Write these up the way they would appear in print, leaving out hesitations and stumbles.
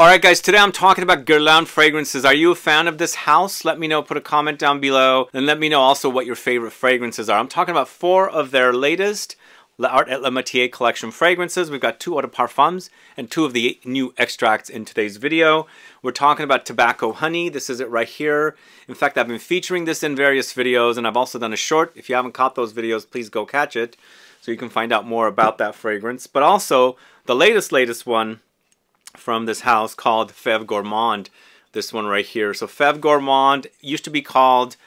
Alright guys, today I'm talking about Guerlain fragrances. Are you a fan of this house? Let me know, put a comment down below, and let me know also what your favorite fragrances are. I'm talking about 4 of their latest L'Art et la Métier collection fragrances. We've got 2 eau de parfums and 2 of the new extracts in today's video. We're talking about tobacco honey. This is it right here. In fact, I've been featuring this in various videos, and I've also done a short. If you haven't caught those videos, please go catch it so you can find out more about that fragrance. But also, the latest one from this house called Feve Gourmande. This one right here. So Feve Gourmande used to be called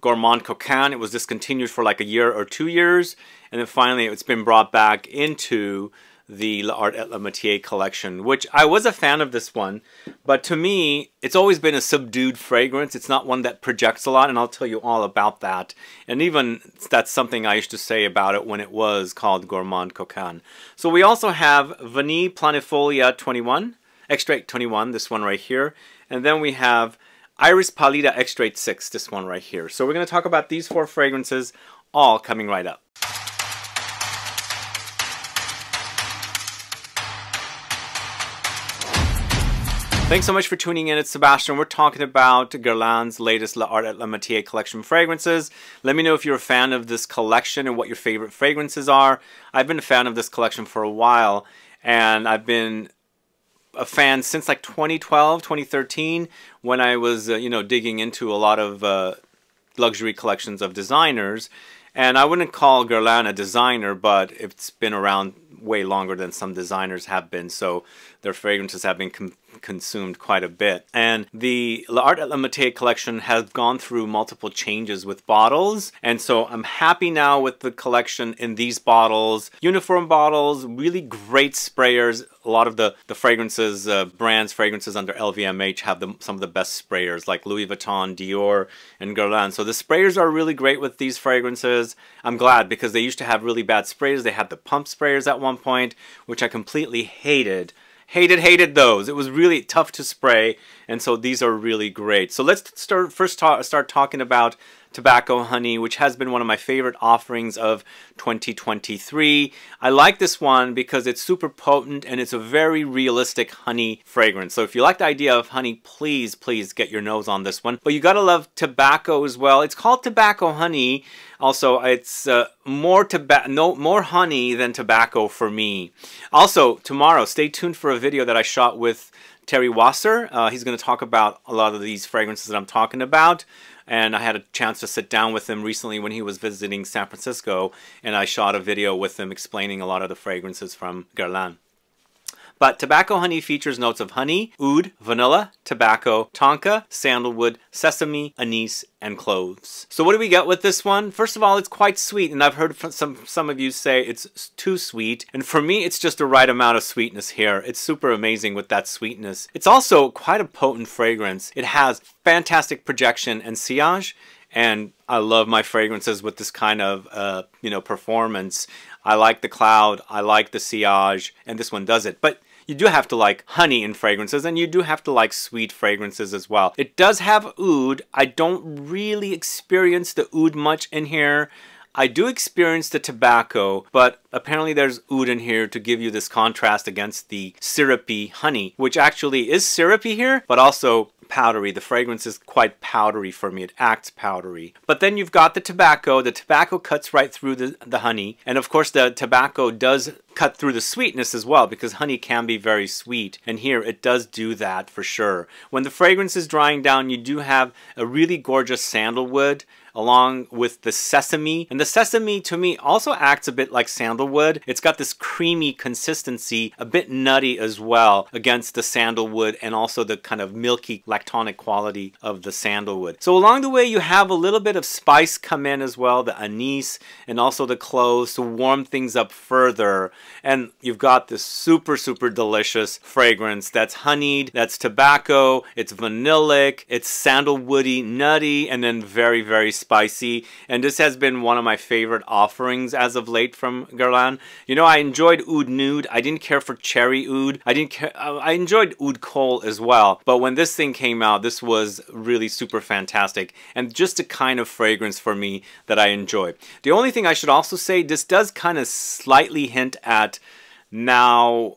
Gourmand Coquin. It was discontinued for like a year or 2 years, and then finally it's been brought back into the L'Art et la Métier collection, which I was a fan of this one, but to me it's always been a subdued fragrance. It's not one that projects a lot, and I'll tell you all about that. And even that's something I used to say about it when it was called Gourmand Coquin. So we also have Vanille Planifolia 21, Extrait 21, this one right here, and then we have Iris Pallida Extrait 6, this one right here. So we're going to talk about these 4 fragrances, all coming right up. Thanks so much for tuning in. It's Sebastian. We're talking about Guerlain's latest L'Art et la Métier collection fragrances. Let me know if you're a fan of this collection and what your favorite fragrances are. I've been a fan of this collection for a while, and I've been a fan since like 2012, 2013, when I was, digging into a lot of luxury collections of designers. And I wouldn't call Guerlain a designer, but it's been around way longer than some designers have been, so their fragrances have been consumed quite a bit. And the L'Art et la Métier collection has gone through multiple changes with bottles, and so I'm happy now with the collection in these bottles. Uniform bottles, really great sprayers. A lot of the fragrances, brands fragrances under LVMH have some of the best sprayers, like Louis Vuitton, Dior, and Guerlain. So the sprayers are really great with these fragrances. I'm glad, because they used to have really bad sprayers. They had the pump sprayers at one point, which I completely hated. Hated those. It was really tough to spray, and so these are really great. So let's start talking about tobacco honey, which has been one of my favorite offerings of 2023. I like this one because it's super potent and it's a very realistic honey fragrance. So if you like the idea of honey, please get your nose on this one. But you gotta love tobacco as well. It's called tobacco honey. Also, it's more honey than tobacco for me. Also, tomorrow, stay tuned for a video that I shot with Thierry. He's going to talk about a lot of these fragrances that I'm talking about. And I had a chance to sit down with him recently when he was visiting San Francisco, and I shot a video with him explaining a lot of the fragrances from Guerlain. But tobacco honey features notes of honey, oud, vanilla, tobacco, tonka, sandalwood, sesame, anise, and cloves. So what do we get with this one? First of all, it's quite sweet, and I've heard some of you say it's too sweet. And for me, it's just the right amount of sweetness here. It's super amazing with that sweetness. It's also quite a potent fragrance. It has fantastic projection and sillage, and I love my fragrances with this kind of, performance. I like the cloud, I like the sillage, and this one does it. But you do have to like honey in fragrances, and you do have to like sweet fragrances as well. It does have oud. I don't really experience the oud much in here. I do experience the tobacco, but apparently there's oud in here to give you this contrast against the syrupy honey, which actually is syrupy here, but also powdery. The fragrance is quite powdery for me. It acts powdery. But then you've got the tobacco. The tobacco cuts right through the honey. And of course the tobacco does cut through the sweetness as well, because honey can be very sweet. And here it does do that for sure. When the fragrance is drying down, you do have a really gorgeous sandalwood along with the sesame. And the sesame to me also acts a bit like sandalwood. It's got this creamy consistency, a bit nutty as well against the sandalwood, and also the kind of milky lactonic quality of the sandalwood. So along the way you have a little bit of spice come in as well, the anise and also the cloves to warm things up further. And you've got this super delicious fragrance that's honeyed, that's tobacco, it's vanillic, it's sandalwoody, nutty, and then very spicy. And this has been one of my favorite offerings as of late from Guerlain. I enjoyed oud nude. I didn't care for cherry oud. I enjoyed oud kohl as well. But when this thing came out, this was really super fantastic, and just the kind of fragrance for me that I enjoy. The only thing I should also say, this does kind of slightly hint at now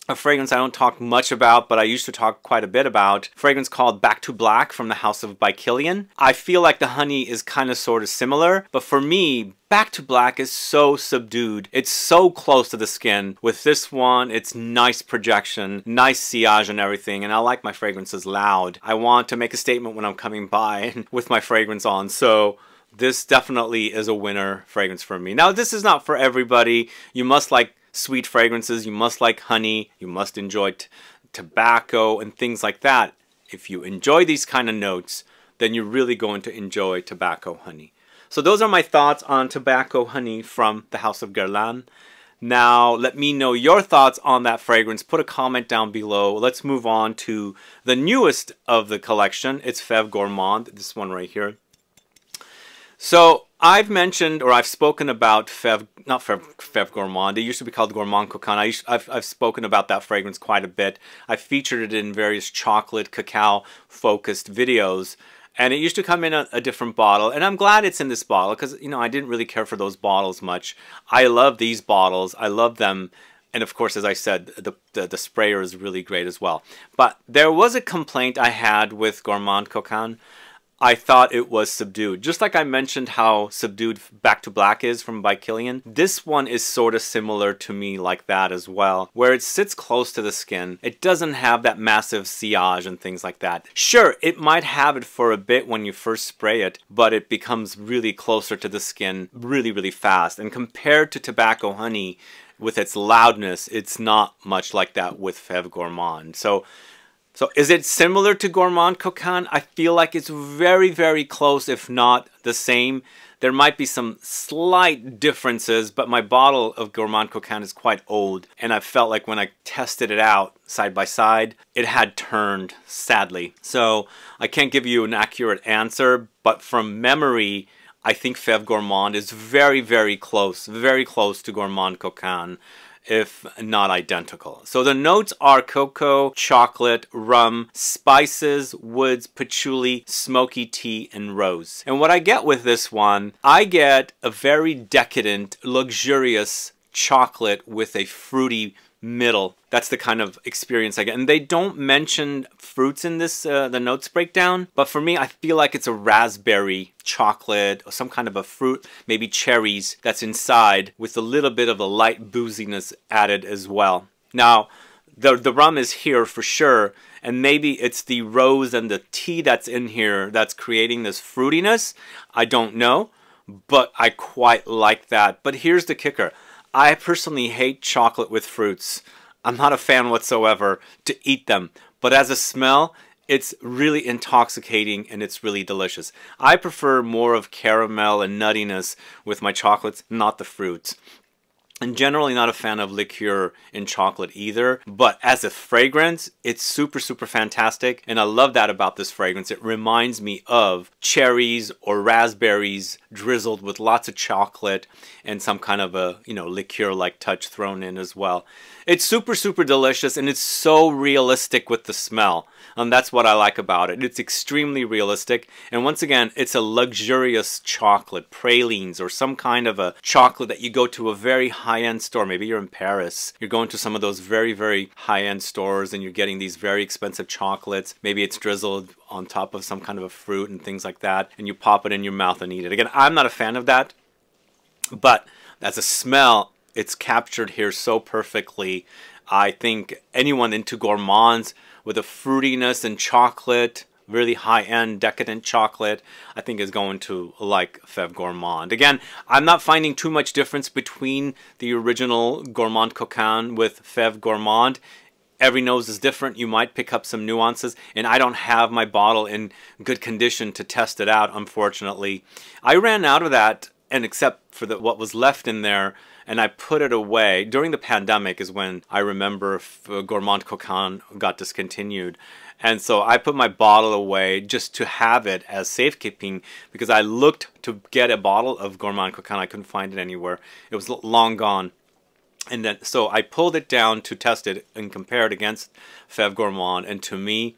a fragrance I don't talk much about, but I used to talk quite a bit about. A fragrance called Back to Black from the house of Gillian. I feel like the honey is kind of sort of similar, but for me, Back to Black is so subdued. It's so close to the skin. With this one, it's nice projection, nice sillage and everything, and I like my fragrances loud. I want to make a statement when I'm coming by with my fragrance on, so this definitely is a winner fragrance for me. Now, this is not for everybody. You must like sweet fragrances, you must like honey, you must enjoy tobacco and things like that. If you enjoy these kind of notes, then you're really going to enjoy tobacco honey. So those are my thoughts on tobacco honey from the house of Guerlain. Now let me know your thoughts on that fragrance. Put a comment down below. Let's move on to the newest of the collection. It's Feve Gourmande, this one right here. So I've mentioned, or I've spoken about Feve Gourmande. It used to be called Gourmand Cocan. I've spoken about that fragrance quite a bit. I've featured it in various chocolate, cacao focused videos. And it used to come in a different bottle. And I'm glad it's in this bottle because, you know, I didn't really care for those bottles much. I love these bottles. I love them. And of course, as I said, the sprayer is really great as well. But there was a complaint I had with Gourmand Cocan. I thought it was subdued. Just like I mentioned how subdued Back to Black is from by Gillian, this one is sort of similar to me like that as well, where it sits close to the skin. It doesn't have that massive sillage and things like that. Sure, it might have it for a bit when you first spray it, but it becomes really closer to the skin really, really fast. And compared to tobacco honey, with its loudness, it's not much like that with Feve Gourmande. So is it similar to Gourmand Cocan? I feel like it's very, very close, if not the same. There might be some slight differences, but my bottle of Gourmand Cocan is quite old. And I felt like when I tested it out side by side, it had turned, sadly. So I can't give you an accurate answer, but from memory, I think Feve Gourmande is very, very close to Gourmand Cocan, if not identical. So the notes are cocoa, chocolate, rum, spices, woods, patchouli, smoky tea, and rose. And what I get with this one, I get a very decadent, luxurious chocolate with a fruity middle. That's the kind of experience I get. And they don't mention fruits in this, the notes breakdown, but for me, I feel like it's a raspberry chocolate or some kind of a fruit, maybe cherries that's inside with a little bit of a light booziness added as well. Now, the rum is here for sure, and maybe it's the rose and the tea that's in here that's creating this fruitiness. I don't know, but I quite like that. But here's the kicker. I personally hate chocolate with fruits. I'm not a fan whatsoever to eat them, but as a smell, it's really intoxicating and it's really delicious. I prefer more of caramel and nuttiness with my chocolates, not the fruits. I'm generally not a fan of liqueur in chocolate either, but as a fragrance, it's super, super fantastic. And I love that about this fragrance. It reminds me of cherries or raspberries drizzled with lots of chocolate and some kind of a, you know, liqueur-like touch thrown in as well. It's super, super delicious, and it's so realistic with the smell. And that's what I like about it. It's extremely realistic. And once again, it's a luxurious chocolate, pralines, or some kind of a chocolate that you go to a very high-end store. Maybe you're in Paris. You're going to some of those very, very high-end stores and you're getting these very expensive chocolates. Maybe it's drizzled on top of some kind of a fruit and things like that. And you pop it in your mouth and eat it. Again, I'm not a fan of that. But as a smell, it's captured here so perfectly. I think anyone into gourmands with a fruitiness and chocolate, really high-end decadent chocolate, I think is going to like Feve Gourmande. Again, I'm not finding too much difference between the original Gourmand Cocan with Feve Gourmande. Every nose is different. You might pick up some nuances, and I don't have my bottle in good condition to test it out, unfortunately. I ran out of that, and except for what was left in there, and I put it away. During the pandemic is when I remember Gourmand Cocan got discontinued. And so I put my bottle away just to have it as safekeeping, because I looked to get a bottle of Gourmand Cocan. I couldn't find it anywhere. It was long gone. And then so I pulled it down to test it and compare it against Feve Gourmande. And to me,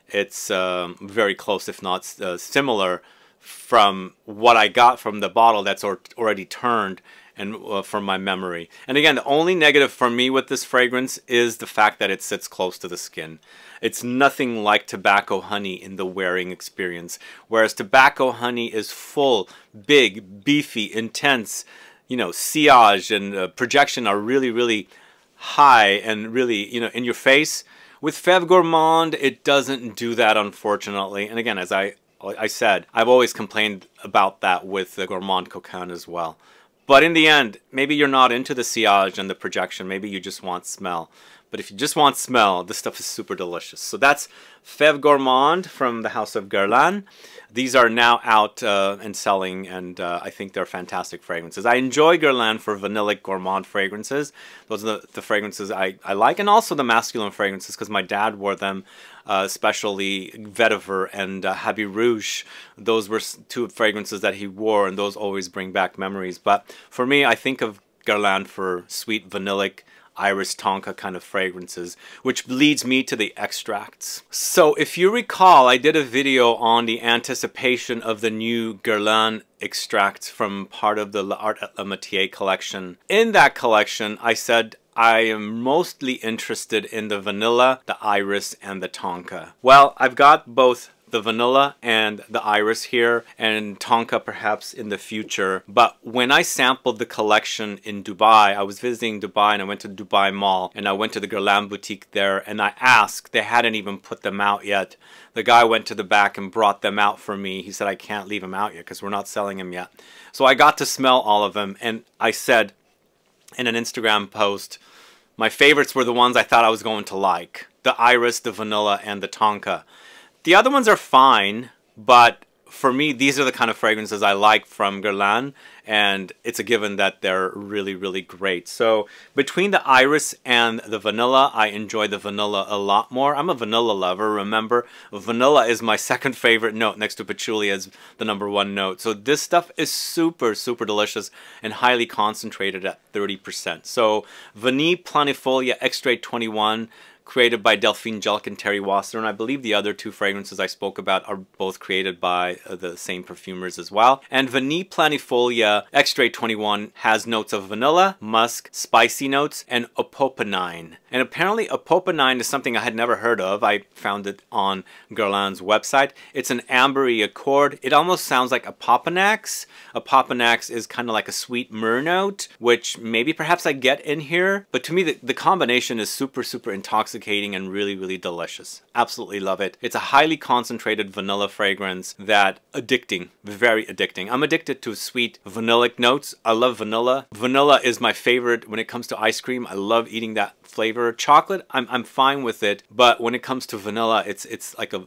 it's very close, if not similar, from what I got from the bottle that's already turned and from my memory. And again, the only negative for me with this fragrance is the fact that it sits close to the skin. It's nothing like tobacco honey in the wearing experience, whereas tobacco honey is full, big, beefy, intense, you know, sillage and projection are really, really high and really, you know, in your face. With Feve Gourmande, it doesn't do that, unfortunately. And again, as I said, I've always complained about that with the Gourmand Coquin as well. But in the end, maybe you're not into the sillage and the projection. Maybe you just want smell. But if you just want smell, this stuff is super delicious. So that's Feve Gourmande from the house of Guerlain. These are now out and selling, and I think they're fantastic fragrances. I enjoy Guerlain for vanillic gourmand fragrances. Those are the fragrances I like, and also the masculine fragrances because my dad wore them, especially Vetiver and Habit Rouge. Those were two fragrances that he wore, and those always bring back memories. But for me, I think of Guerlain for sweet vanillic, Iris Tonka kind of fragrances, which leads me to the extracts. So if you recall, I did a video on the anticipation of the new Guerlain extracts from part of the L'Art et la Matière collection. In that collection, I said I am mostly interested in the vanilla, the iris, and the tonka. Well, I've got both the vanilla and the iris here, and tonka perhaps in the future. But when I sampled the collection in Dubai, I was visiting Dubai and I went to the Dubai Mall and I went to the Guerlain boutique there and I asked, they hadn't even put them out yet. The guy went to the back and brought them out for me. He said, I can't leave them out yet because we're not selling them yet. So I got to smell all of them, and I said in an Instagram post, my favorites were the ones I thought I was going to like. The iris, the vanilla, and the tonka. The other ones are fine, but for me, these are the kind of fragrances I like from Guerlain, and it's a given that they're really, really great. So between the iris and the vanilla, I enjoy the vanilla a lot more. I'm a vanilla lover, remember? Vanilla is my second favorite note next to patchouli as the #1 note. So this stuff is super, super delicious and highly concentrated at 30%. So Vanille Planifolia Extrait 21, created by Delphine, Jelk, and Thierry, and I believe the other two fragrances I spoke about are both created by the same perfumers as well. And Vanille Planifolia Extrait 21 has notes of vanilla, musk, spicy notes, and opopanine. And apparently opopanine is something I had never heard of. I found it on Guerlain's website. It's an ambery accord. It almost sounds like Opopanax. Opopanax is kind of like a sweet myrrh note, which maybe perhaps I get in here. But to me, the combination is super, super intoxicating and really, really delicious. Absolutely love it. It's a highly concentrated vanilla fragrance that addicting, very addicting. I'm addicted to sweet vanillic notes. I love vanilla. Vanilla is my favorite when it comes to ice cream. I love eating that flavor. Chocolate, I'm fine with it, but when it comes to vanilla, it's like a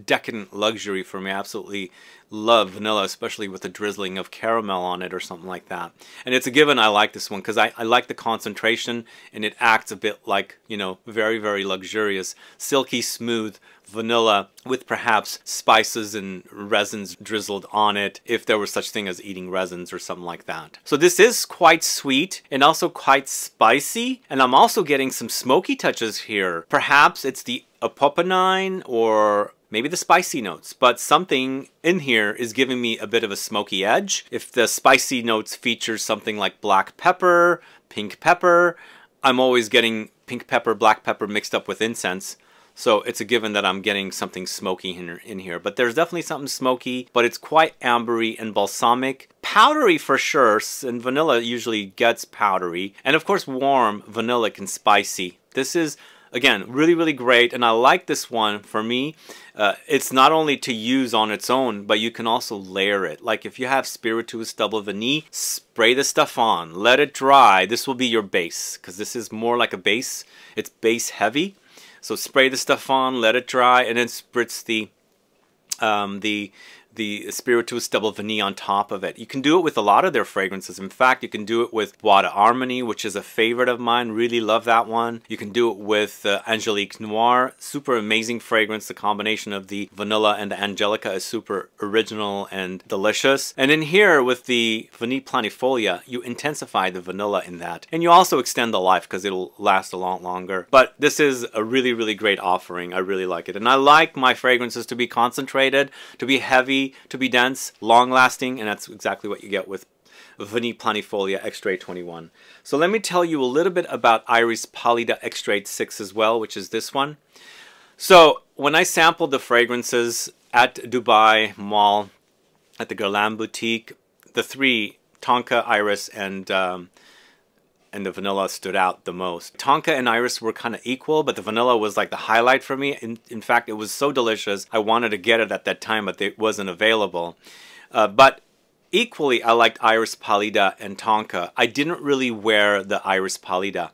decadent luxury for me. I absolutely love vanilla, especially with the drizzling of caramel on it or something like that. And it's a given I like this one because I like the concentration, and it acts a bit like, you know, very, very luxurious, silky smooth vanilla with perhaps spices and resins drizzled on it, if there was such thing as eating resins or something like that. So this is quite sweet and also quite spicy, and I'm also getting some smoky touches here. Perhaps it's the opopanine or maybe the spicy notes, but something in here is giving me a bit of a smoky edge. If the spicy notes feature something like black pepper, pink pepper, I'm always getting pink pepper, black pepper mixed up with incense. So it's a given that I'm getting something smoky in here. But there's definitely something smoky, but it's quite ambery and balsamic. Powdery for sure, and vanilla usually gets powdery. And of course warm, vanillic, and spicy. This is, again, really, really great, and I like this one. For me, it's not only to use on its own, but you can also layer it. Like if you have Spirituous Double Vanille, spray the stuff on, let it dry. This will be your base, because this is more like a base. It's base heavy. So spray the stuff on, let it dry, and then spritz the Spirituous Double Vanille on top of it. You can do it with a lot of their fragrances. In fact, you can do it with Bois de Harmonie, which is a favorite of mine. Really love that one. You can do it with Angelique Noir. Super amazing fragrance. The combination of the vanilla and the Angelica is super original and delicious. And in here with the Vanille Planifolia, you intensify the vanilla in that. And you also extend the life because it'll last a lot longer. But this is a really, really great offering. I really like it. And I like my fragrances to be concentrated, to be heavy, to be dense, long-lasting, and that's exactly what you get with Vanille Planifolia Extrait 21. So let me tell you a little bit about Iris Pallida Extrait 6 as well, which is this one. So when I sampled the fragrances at Dubai Mall, at the Guerlain boutique, the three, Tonka, Iris, and the vanilla stood out the most. Tonka and Iris were kind of equal, but the vanilla was like the highlight for me. In fact, it was so delicious, I wanted to get it at that time, but it wasn't available. But equally, I liked Iris Pallida and Tonka. I didn't really wear the Iris Pallida.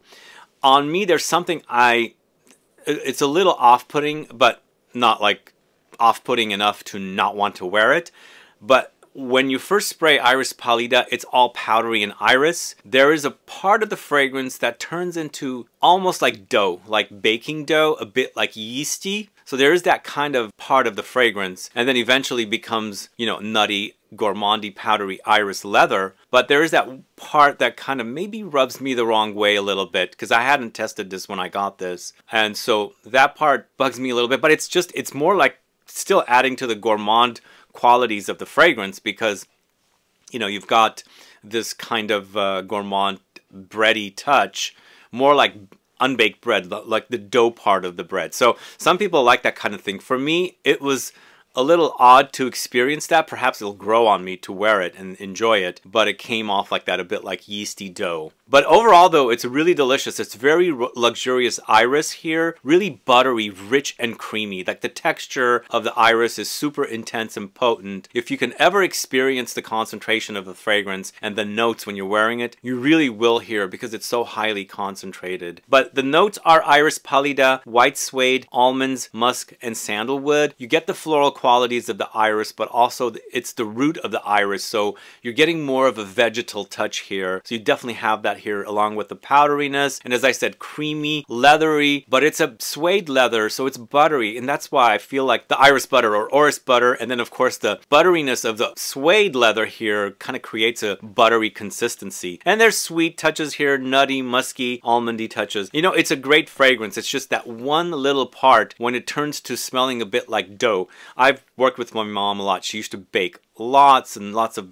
On me, there's something it's a little off-putting, but not like off-putting enough to not want to wear it. But when you first spray Iris Pallida, it's all powdery and iris. There is a part of the fragrance that turns into almost like dough, like baking dough, a bit like yeasty. So there is that kind of part of the fragrance, and then eventually becomes, you know, nutty, gourmandy, powdery iris leather. But there is that part that kind of maybe rubs me the wrong way a little bit, because I hadn't tested this when I got this. And so that part bugs me a little bit, but it's more like still adding to the gourmand qualities of the fragrance, because, you know, you've got this kind of gourmand bready touch, more like unbaked bread, like the dough part of the bread. So some people like that kind of thing. For me, it was a little odd to experience that. Perhaps it'll grow on me to wear it and enjoy it, but it came off like that, a bit like yeasty dough. But overall though, it's really delicious. It's very luxurious iris here, really buttery, rich and creamy. Like the texture of the iris is super intense and potent. If you can ever experience the concentration of the fragrance and the notes when you're wearing it, you really will hear, because it's so highly concentrated. But the notes are Iris Pallida, white suede, almonds, musk, and sandalwood. You get the floral qualities of the iris, but also it's the root of the iris, so you're getting more of a vegetal touch here. So you definitely have that here, along with the powderiness, and as I said, creamy, leathery, but it's a suede leather, so it's buttery, and that's why I feel like the iris butter or orris butter, and then of course the butteriness of the suede leather here kind of creates a buttery consistency. And there's sweet touches here, nutty, musky, almondy touches. You know, it's a great fragrance. It's just that one little part when it turns to smelling a bit like dough. I've worked with my mom a lot. She used to bake lots and lots of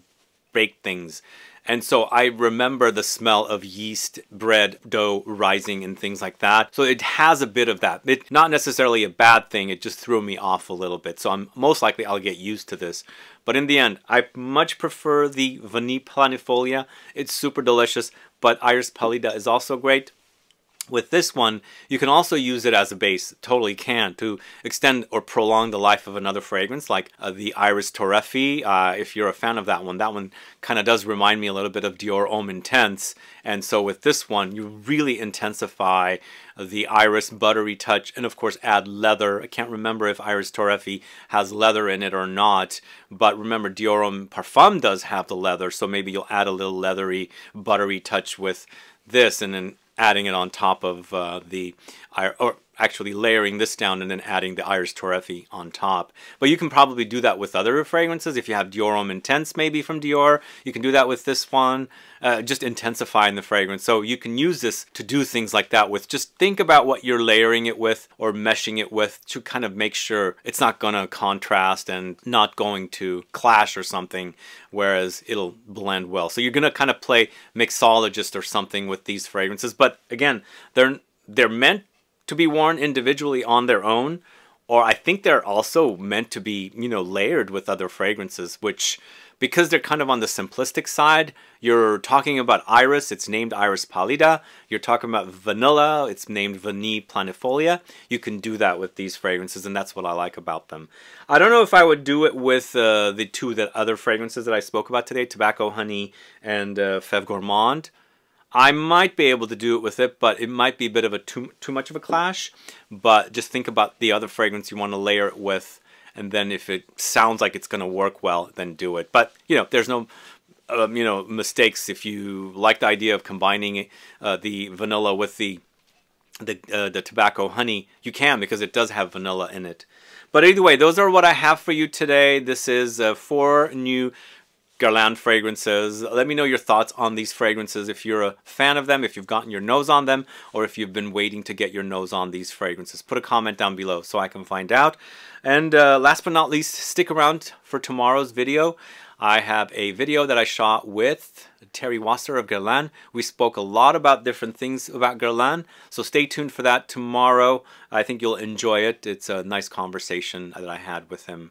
baked things. And so I remember the smell of yeast, bread, dough rising and things like that. So it has a bit of that. It's not necessarily a bad thing. It just threw me off a little bit. So I'm most likely I'll get used to this. But in the end, I much prefer the Vanille Planifolia. It's super delicious, but Iris Pallida is also great. With this one, you can also use it as a base, totally can, to extend or prolong the life of another fragrance, like the Iris Torrefi, if you're a fan of that one. That one kind of does remind me a little bit of Dior Homme Intense, and so with this one, you really intensify the iris buttery touch, and of course add leather. I can't remember if Iris Torrefi has leather in it or not, but remember Dior Homme Parfum does have the leather, so maybe you'll add a little leathery, buttery touch with this, and then adding it on top of or actually layering this down and then adding the Iris Torrefi on top. But you can probably do that with other fragrances. If you have Dior Homme Intense maybe from Dior, you can do that with this one, just intensifying the fragrance. So you can use this to do things like that with. Just think about what you're layering it with or meshing it with to kind of make sure it's not going to contrast and not going to clash or something, whereas it'll blend well. So you're going to kind of play mixologist or something with these fragrances. But again, they're meant to be worn individually on their own, or I think they're also meant to be, you know, layered with other fragrances, which, because they're kind of on the simplistic side, you're talking about iris, it's named Iris Pallida. You're talking about vanilla, it's named Vanille Planifolia. You can do that with these fragrances, and that's what I like about them. I don't know if I would do it with the two other fragrances that I spoke about today, Tobacco Honey and Feve Gourmande. I might be able to do it with it, but it might be a bit of a too much of a clash. But just think about the other fragrance you want to layer it with, and then if it sounds like it's going to work well, then do it. But you know, there's no you know, mistakes. If you like the idea of combining the vanilla with the tobacco honey, you can, because it does have vanilla in it. But either way, those are what I have for you today. This is 4 new Guerlain fragrances. Let me know your thoughts on these fragrances, if you're a fan of them, if you've gotten your nose on them, or if you've been waiting to get your nose on these fragrances. Put a comment down below so I can find out. And last but not least, stick around for tomorrow's video. I have a video that I shot with Thierry of Guerlain. We spoke a lot about different things about Guerlain, so stay tuned for that tomorrow. I think you'll enjoy it. It's a nice conversation that I had with him,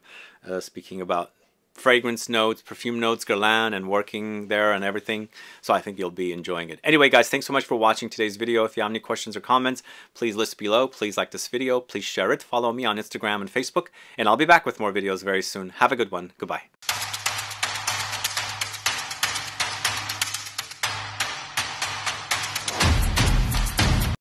speaking about fragrance notes, perfume notes, Guerlain, and working there and everything. So I think you'll be enjoying it. Anyway, guys, thanks so much for watching today's video. If you have any questions or comments, please list below. Please like this video. Please share it. Follow me on Instagram and Facebook. And I'll be back with more videos very soon. Have a good one. Goodbye.